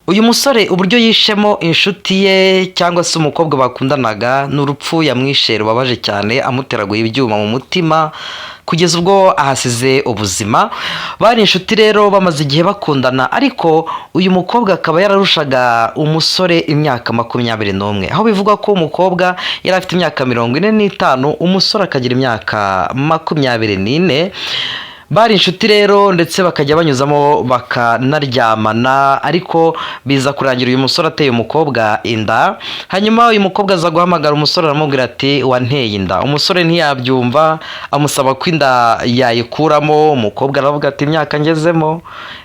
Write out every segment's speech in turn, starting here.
uyu musore uburyo yishemo inshuti ye cyangwa se umukobwa bakundanaga n'urupfu yamwishe rubabaje cyane amuteraguye ibyuma mu mutima kugeza ubwo ahasize ubuzima. Bari inshuti rero bamaze igihe bakundana, ariko uyu mukobwa akaba yararushaga umusore imyaka 21, aho bivugwa ko umukobwa yari afite imyaka 45, umusore akagira imyaka 24. Bari inshuti rero ndetse bakajya banyuzamo bakanaryamana, ariko biza kurangira uyu musore ateye umukobwa inda. Hanyuma uyu mukobwa aza guhamagara umusore aramubwira ati wanteye inda. Umusore ntiyabyumva amusaba ko inda yayikuramo. Umukobwa aravuga ati imyaka ngezemo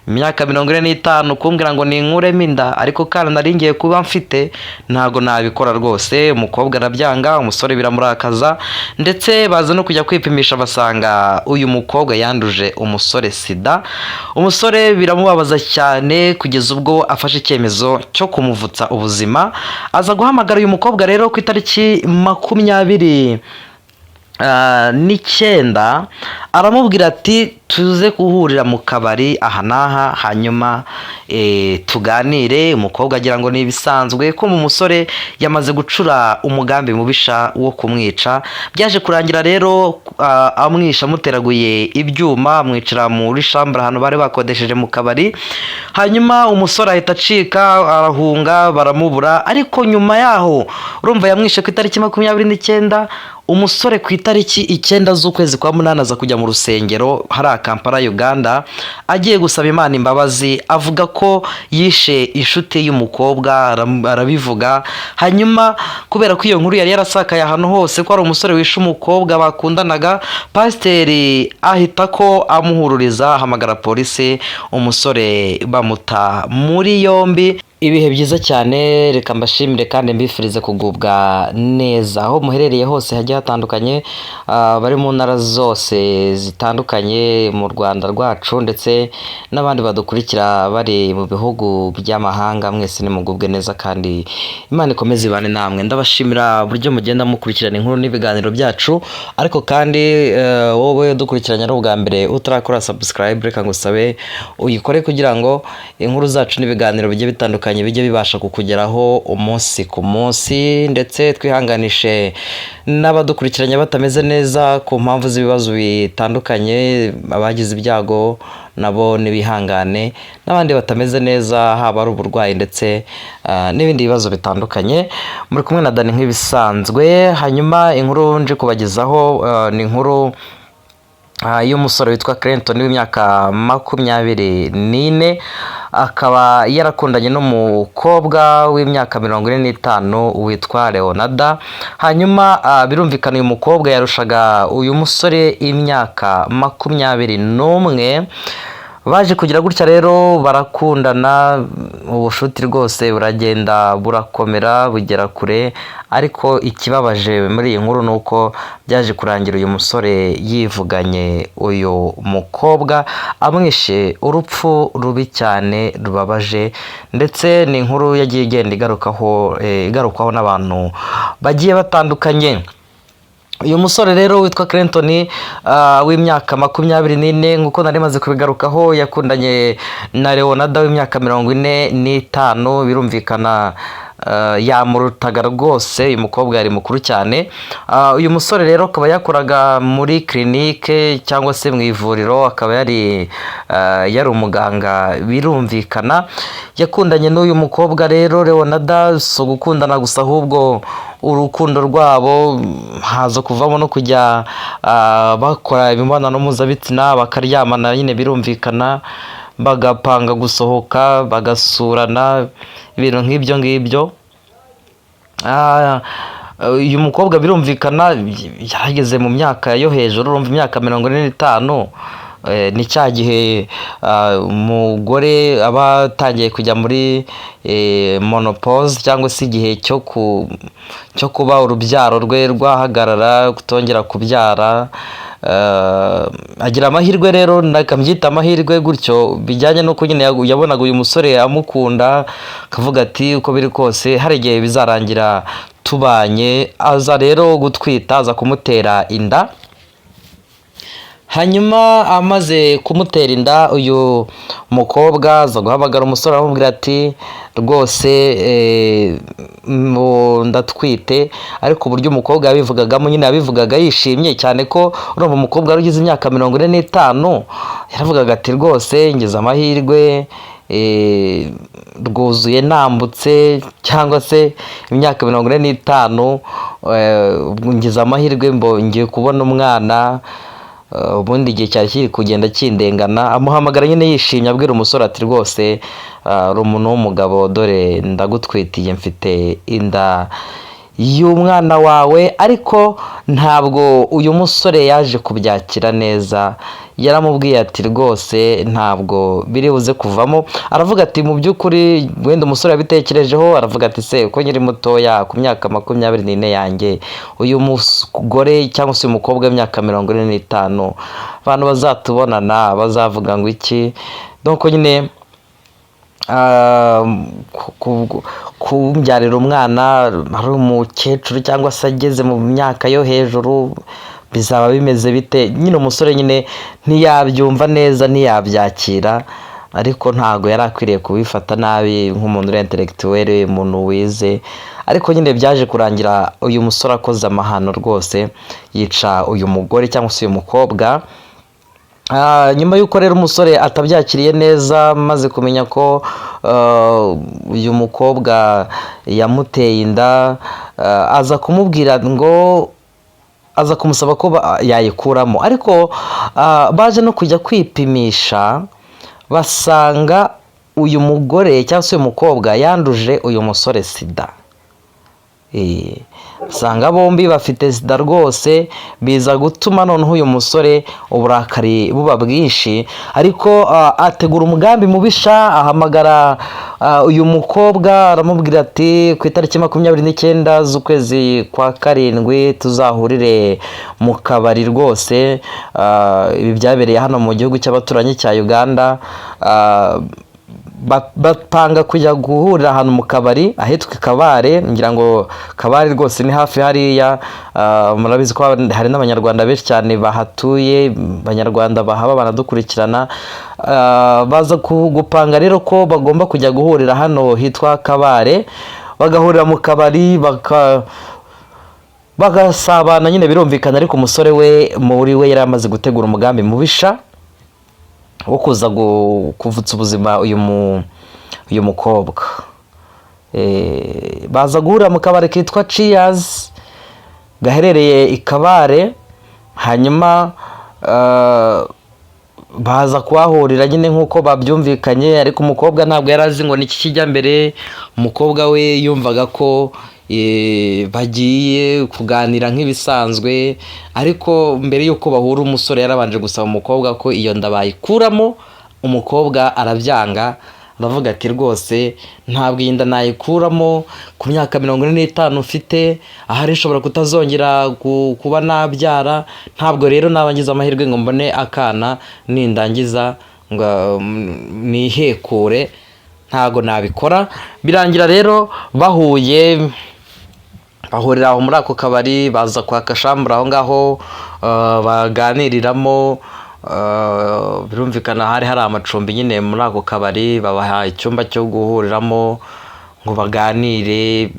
imyaka 45 kumbwira ngo ninkuremo inda, ariko kana nari ngiye kuba mfite ntago nabikora rwose. Umukobwa arabyanga, umusore biramurakaza ndetse baza no kujya kwipimisha basanga uyu mukobwa yanduje umusore sida. Umusore biramubabaza cyane kugeza ubwo afashe icyemezo cyo kumuvutsa ubuzima. Aza guhamagara uyu mukobwa rero ku itariki 29 aramubwira ati tuze guhurira mu kabari aha n'aha, hanyuma tuganire. Umukobwa agira ngo ni ibisanzwe ko mu musore yamaze gucura umugambi mubisha wo kumwica. Byaje kurangira rero amwisha amuteraguye ibyuma, amwicira muri chambre ahantu bari bakodesheje mu kabari. Hanyuma umusore ahita acika arahunga, baramubura. Ariko nyuma yaho urumva yamwishe ku itariki 29, umusore ku itariki 9 z'ukwezi kwa munani aza kujya mu rusengero hari Kampala Uganda, agiye gusaba Imana imbabazi. Avuga ko yishe inshuti y'umukobwa, arabivuga. Hanyuma kubera ko iyo nkuru yari yarasakaye ahantu hose ko ari umusore wishe umukobwa bakundanaga, pasiteri ahita ko amuhururiza, ahamagara polisi, umusore bamuta muri yombi. Ibihe byiza cyane, reka mbashimire kandi mbifurize kugubwa neza aho muherereye hose hagiye hatandukanye, bari mu ntara zose zitandukanye mu Rwanda rwacu ndetse n'abandi badukurikira bari mu bihugu by'amahanga. Mwese nimugubwe neza kandi Imana ikomeze ibane namwe. Ndabashimira buryo mugenda mukurikirana inkuru n'ibiganiro byacu, ariko kandi wowe dukurikiranye ari ubwa mbere utarakora subscribe, reka ngusabe uyikore kugira ngo inkuru zacu n'ibiganiro bijye bitandukanye bijye bibasha kukugeraho umunsi ku munsi. Ndetse twihanganishe n'abadukurikiranye batameze neza ku mpamvu z'ibibazo bitandukanye, abagize ibyago nabo nibihangane, n'abandi batameze neza haba ari uburwayi ndetse n'ibindi bibazo bitandukanye. Muri kumwe na Dani nk'ibisanzwe. Hanyuma inkuru nje kubagezaho ni inkuru y'umusore witwa Clinton w'imyaka 24, akaba yarakundanye n'umukobwa w'imyaka 45 witwa Leonada. Hanyuma birumvikana uyu mukobwa yarushaga uyu musore imyaka 21. Baje kugira gutya rero barakundana, ubushuti rwose buragenda burakomera bugera kure. Ariko ikibabaje muri iyi nkuru nuko byaje kurangira uyu musore yivuganye uyu mukobwa, amwishe urupfu rubi cyane rubabaje. Ndetse ni inkuru yagiye igenda igarukwaho n'abantu bagiye batandukanye. Uyu musore rero witwa Clinton w'imyaka 24, nkuko nari maze kubigarukaho, yakundanye na Leonada w'imyaka 45. Birumvikana yamurutaga rwose, uyu mukobwa yari mukuru cyane. Uyu musore rero akaba yakoraga muri clinique cyangwa se mu ivuriro, akaba yari umuganga. Birumvikana yakundanye n'uyu mukobwa rero Leonada, so gukundana gusa ahubwo urukundo rwabo haza kuvamo no kujya bakora imibonano mpuzabitsina, bakaryamana nyine. Birumvikana bagapanga gusohoka, bagasurana, ibintu nk'ibyo ngibyo. Uyu mukobwa birumvikana yageze mu myaka yo hejuru, urumva imyaka 45 ni cya gihe umugore aba atangiye kujya muri menopause, cyangwa se igihe cyo kuba urubyaro rwe rwahagarara, kutongera kubyara. Agira amahirwe rero, nakambyita amahirwe gutyo, bijyanye no nyine yabonaga uyu musore amukunda, akavuga ati uko biri kose hari igihe bizarangira tubanye. Aza rero gutwita, aza kumutera inda. hanyuma amaze kumutera inda uyu mukobwa aza guhamagara umusore aramubwira ati rwose ndatwite, ariko uburyo umukobwa yabivugagamo nyine yabivugaga yishimye cyane ko urumva umukobwa wari ugize imyaka 45 yaravugaga ati rwose ngize amahirwe rwuzuye nambutse, cyangwa se imyaka 45 ngize amahirwe ngiye kubona umwana. Ubundi igihe cyari kiri kugenda kindengana, amuhamagara nyine yishimye abwira umusore ati rwose uri umuntu w'umugabo, dore ndagutwitiye, mfite inda y'umwana wawe. Ariko ntabwo uyu musore yaje kubyakira neza, yaramubwiye ati rwose ntabwo biri buze kuvamo. Aravuga ati mu by'ukuri wenda umusore yabitekerejeho, aravuga ati se uko nkiri mutoya ku myaka 24 yanjye, uyu mugore cyangwa se uyu mukobwa w'imyaka 45 abantu bazatubonana bazavuga ngo iki? Donc nyine kumbyarira umwana ari umukecuru cyangwa se ageze mu myaka yo hejuru bizaba bimeze bite? Nyine umusore nyine ntiyabyumva neza, ntiyabyakira, ariko ntago yari akwiriye kubifata nabi nk'umuntu uri intellectuel, umuntu wize. Ariko nyine byaje kurangira uyu musore akoze amahano rwose, yica uyu mugore cyangwa se uyu mukobwa. Nyuma y'uko rero umusore atabyakiriye neza, maze kumenya ko uyu mukobwa yamuteye inda, aza kumubwira ngo aza kumusaba ko yayikuramo. Ariko baje no kujya kwipimisha, basanga uyu mugore cyangwa se uyu mukobwa yanduje uyu musore sida. Usanga bombi bafite sida rwose, biza gutuma noneho uyu musore uburakari buba bwinshi. Ariko ategura umugambi mubisha, ahamagara uyu mukobwa aramubwira ati ku itariki 29 z'ukwezi kwa 7 tuzahurire mu kabari rwose. Ibi byabereye hano mu gihugu cy'abaturanyi cya Uganda. Bapanga kujya guhurira ahantu mu kabari ahitwa Kabare, ngira ngo Kabare rwose ni hafi hariya. Murabizi ko hari n'abanyarwanda benshi cyane bahatuye, abanyarwanda bahaba banadukurikirana. Baza gupanga rero ko bagomba kujya guhurira hano hitwa Kabare, bagahurira mu kabari bagasabana nyine birumvikana. Ariko umusore we muri we yari amaze gutegura umugambi mubisha wo kuza kuvutsa ubuzima uyu mukobwa. Baza guhurira mu kabari kitwa Cheers gaherereye i Kabare, hanyuma baza kuhahurira nyine nk'uko babyumvikanye. Ariko umukobwa ntabwo yari azi ngo niki kijya mbere. Umukobwa we yumvaga ko bagiye kuganira nk'ibisanzwe, ariko mbere y'uko bahura umusore yarabanje gusaba umukobwa ko iyo nda bayikuramo. Umukobwa arabyanga, aravuga ati rwose ntabwo iyi nda nayikuramo, ku myaka 45 ufite ahari nshobora kutazongera kuba nabyara. Ntabwo rero nabangiza amahirwe ngo mbone akana nindangiza ngo nihekure, ntago nabikora. Birangira rero bahurira aho muri ako kabari, baza kwaka shambura aho ngaho baganiriramo. Birumvikana hari amacumbi nyine muri ako kabari, babaha icyumba cyo guhuriramo ngo baganire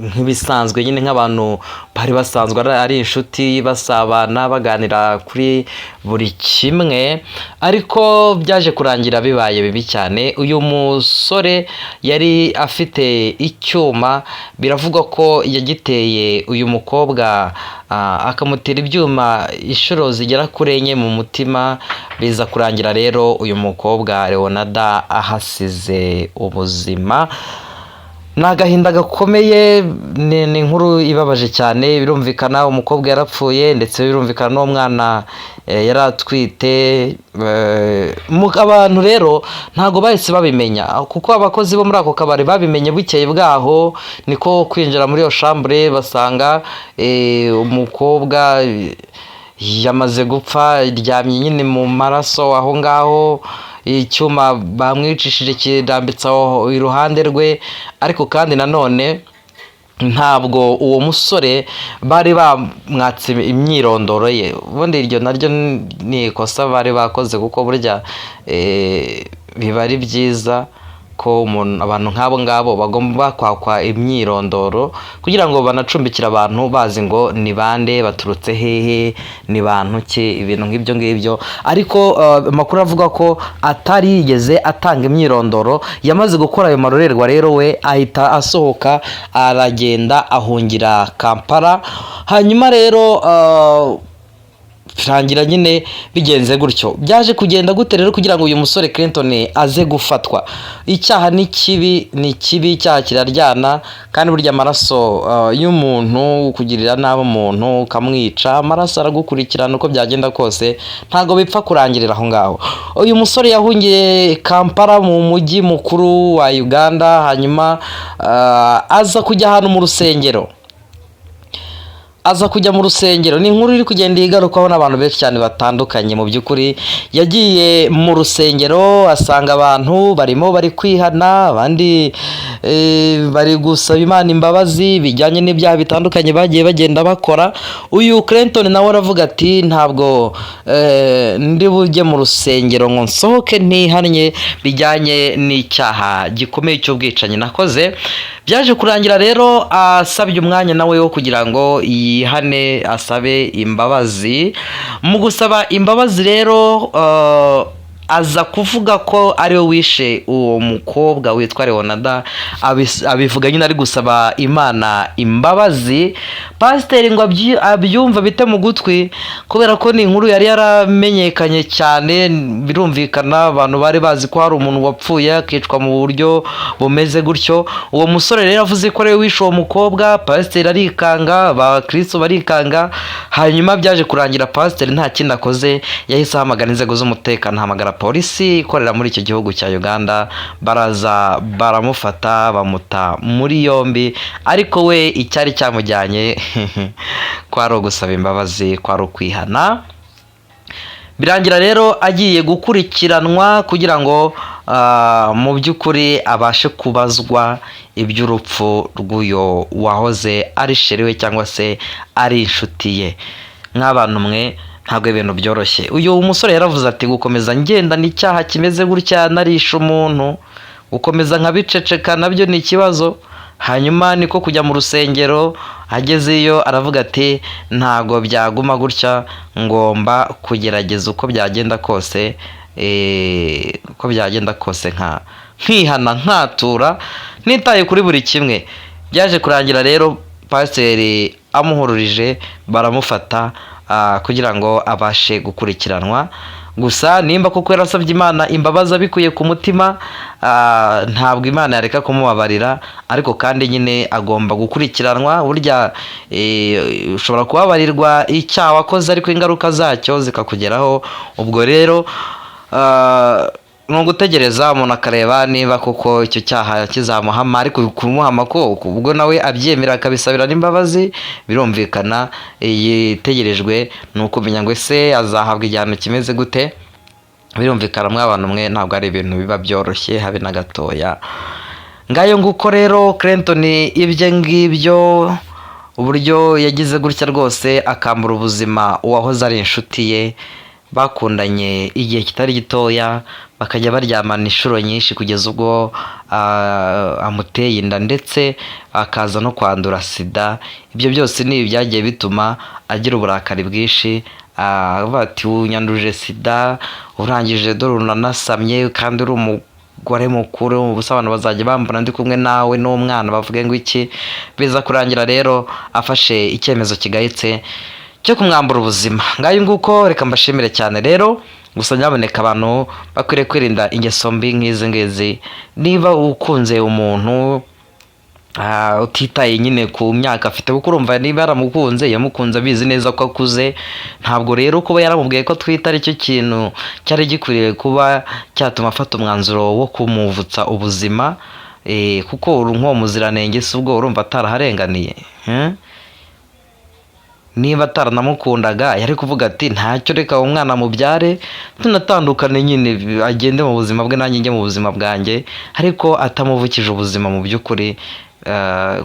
nk'ibisanzwe nyine nk'abantu bari basanzwe ari inshuti, basabana baganira kuri buri kimwe. Ariko byaje kurangira bibaye bibi cyane. Uyu musore yari afite icyuma, biravugwa ko yagiteye uyu mukobwa akamutera ibyuma inshuro zigera kuri 4 mu mutima. Biza kurangira rero uyu mukobwa Leonarda ahasize ubuzima. Ni agahinda gakomeye, ni inkuru ibabaje cyane. Birumvikana umukobwa yarapfuye, ndetse birumvikana n'uwo mwana yaratwite. Abantu rero ntago bahise babimenya, kuko abakozi bo muri ako kabari babimenye bukeye bwaho. Niko kwinjira muri iyo shambure basanga umukobwa yamaze gupfa, ryamye nyine mu maraso aho ngaho. Icyuma bamwicishije kirambitse aho iruhande rwe. Ariko kandi nanone ntabwo uwo musore bari bamwatse imyirondoro ye. Ubundi iryo naryo ni ikosa bari bakoze, kuko burya biba ari byiza ko abantu nk'abo ngabo bagomba kwakwa imyirondoro kugira ngo banacumbikire abantu bazi ngo ni bande, baturutse hehe, ni bantu ki, ibintu nk'ibyo ngibyo. Ariko amakuru avuga ko atari yigeze atanga imyirondoro, yamaze gukora ayo marorerwa rero we ahita asohoka aragenda ahungira Kampala. Hanyuma rero birangira nyine bigenze gutyo. Byaje kugenda gute rero kugira ngo uyu musore Clinton aze gufatwa? Icyaha ni kibi, icyaha kiraryana, kandi burya amaraso y'umuntu, kugirira nabi umuntu ukamwica, amaraso aragukurikirana uko byagenda kose, ntago bipfa kurangirira aho ngaho. Uyu musore yahungiye Kampala mu mujyi mukuru wa Uganda, hanyuma aza kujya ahantu mu rusengero. Ni inkuru iri kugenda igarukwaho n'abantu benshi cyane batandukanye. Mu by'ukuri yagiye mu rusengero asanga abantu bari kwihana, abandi bari gusaba Imana imbabazi bijyanye n'ibyaha bitandukanye bagiye bagenda bakora. Uyu Clinton nawe aravuga ati ntabwo ndi bujye mu rusengero ngo nsohoke ntihannye bijyanye n'icyaha gikomeye cy'ubwicanyi nakoze. Byaje kurangira rero asabye umwanya nawe wo kugira ngo yihane, asabe imbabazi. Mu gusaba imbabazi rero aza kuvuga ko ariwe wishe uwo mukobwa witwa Leonarda, abivuga nyine ari gusaba Imana imbabazi. Pasiteri ngo abyumva bite mu gutwi, kubera ko ni inkuru yari yaramenyekanye cyane, birumvikana abantu bari bazi ko hari umuntu wapfuye akicwa mu buryo bumeze gutyo. Uwo musore rero avuze ko ariwe wishe uwo mukobwa, pasiteri arikanga, abakristo barikanga. Hanyuma byaje kurangira pasiteri nta kindi akoze, yahise ahamagara inzego z'umutekano, ahamagara polisi ikorera muri icyo gihugu cya Uganda, baraza baramufata bamuta muri yombi. Ariko we icyari cyamujyanye kwari ugusaba imbabazi, kwari ukwihana. Birangira rero agiye gukurikiranwa kugira ngo mu by'ukuri abashe kubazwa iby'urupfu rw'uyo wahoze ari sheriwe cyangwa se ari inshuti ye. Nk'abantu mwe ntabwo ibintu byoroshye. Uyu musore yaravuze ati gukomeza ngenda n'icyaha kimeze gutya, narisha umuntu, gukomeza nkabiceceka nabyo ni ikibazo. Hanyuma niko kujya mu rusengero, agezeyo aravuga ati ntago byaguma gutya, ngomba kugerageza uko byagenda kose, nkihana, nkatura, nitaye kuri buri kimwe. Byaje kurangira rero pasiteri amuhururije, baramufata kugira ngo abashe gukurikiranwa. Gusa nimba kuko yarasabye Imana imbabazi abikuye ku mutima, ntabwo Imana yareka kumubabarira, ariko kandi nyine agomba gukurikiranwa. Burya ushobora kubabarirwa icyaha wakoze, ariko ingaruka zacyo zikakugeraho. Ubwo rero ni ugutegereza umuntu akareba niba koko icyo cyaha kizamuhama, ariko kumuhama ko ubwo nawe abyemera akabisabira n'imbabazi, birumvikana. Yitegerejwe ni ukumenya ngo ese azahabwa igihano kimeze gute. Birumvikana mw'abantu mwe ntabwo ari ibintu biba byoroshye habe na gatoya. Ngayo nguko rero Clinton ibyo ngibyo, uburyo yagize gutya rwose akambura ubuzima uwahoze ari inshuti ye, bakundanye igihe kitari gitoya, bakajya baryamana inshuro nyinshi kugeza ubwo amuteye inda, ndetse akaza no kwandura sida. Ibyo byose ni byagiye bituma agira uburakari bwinshi, ati unyanduje sida, urangije dore unanasamye kandi uri umugore mukuru, ubusa abantu bazajya bambona ndi kumwe nawe n'umwana bavuge ngo iki. Biza kurangira rero afashe icyemezo kigayitse cyo kumwambura ubuzima. Ngayo nguko, reka mbashimire cyane rero. Gusa nyaboneka abantu bakwiriye kwirinda ingeso mbi nk'izi ngizi. Niba ukunze umuntu utitaye nyine ku myaka afite, kuko urumva niba yaramukunze yamukunze abizi neza ko akuze, ntabwo rero kuba yaramubwiye ko twita ari cyo kintu cyari gikwiriye kuba cyatuma afata umwanzuro wo kumuvutsa ubuzima, kuko nk'uwo muziranenge si ubwo urumva ataraharenganiye. Niba ataranamukundaga yari kuvuga ati ntacyo, reka umwana mubyare tunatandukane, nyine agende mu buzima bwe nanjye njye mu buzima bwanjye, ariko atamuvukije ubuzima. Mu by'ukuri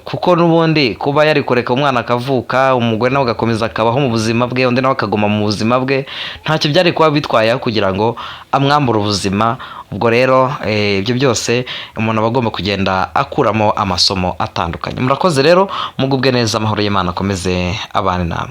kuko n'ubundi kuba yari kureka umwana akavuka, umugore nawe agakomeza akabaho mu buzima bwe, undi nawe akaguma mu buzima bwe, ntacyo byari kuba bitwaye kugira ngo amwambure ubuzima. Ubwo rero ibyo byose umuntu aba agomba kugenda akuramo amasomo atandukanye. Murakoze rero, mugubwe neza, amahoro y'Imana akomeze abane namwe.